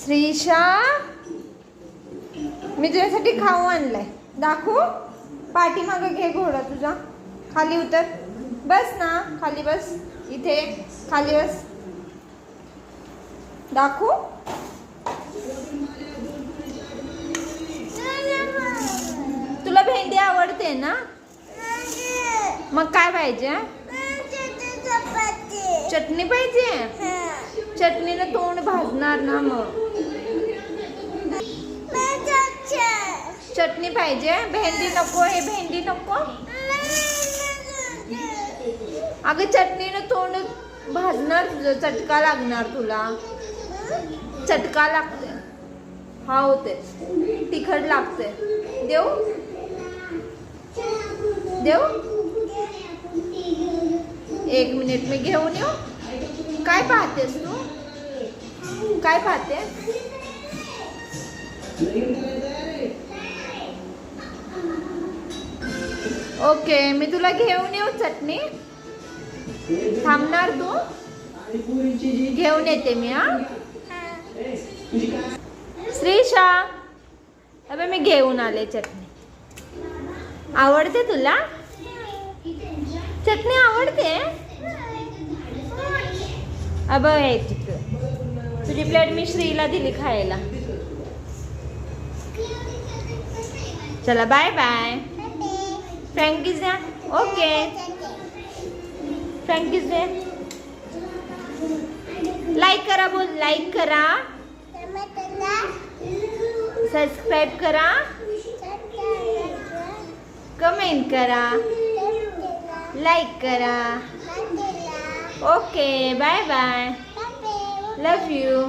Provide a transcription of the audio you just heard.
श्रीशा, मी तुझ्यासाठी खाऊ आणलाय, दाखवू? पाठीमागं घे घोडा तुझा, खाली उतर, बस ना खाली, बस इथे, खाली बस, दाखवू? तुला भेंडी आवडते ना? मग काय पाहिजे? चटणी पाहिजे? चटणीनं तोंड भाजणार ना मग. चटणी पाहिजे, भेंडी नको, हे भेंडी नको. अगं चटणीनं तोंड भाजणार तुझं, चटका लागणार तुला, चटका लागते. हा होते, तिखट लागते. देऊ देऊ? 1 मिनिट मी घेऊन येऊ. काय पाहतेस तू? काय पाहते? ओके, मी तुला घेऊन येऊ चटणी. थांबणार तू? घेऊन येते मी. हा श्रीशा, अबे मी घेऊन आले चटणी. आवडते तुला चटणी? आवडते? अब तुझी प्लेट मी श्रीला दिली खायला. चला बाय बाय. फ्रँकीज द्या. ओके, फ्रँकीज दे. लाईक करा, बोल लाईक करा, सबस्क्राईब करा, कमेंट करा, लाईक करा. Okay, bye bye. Love you.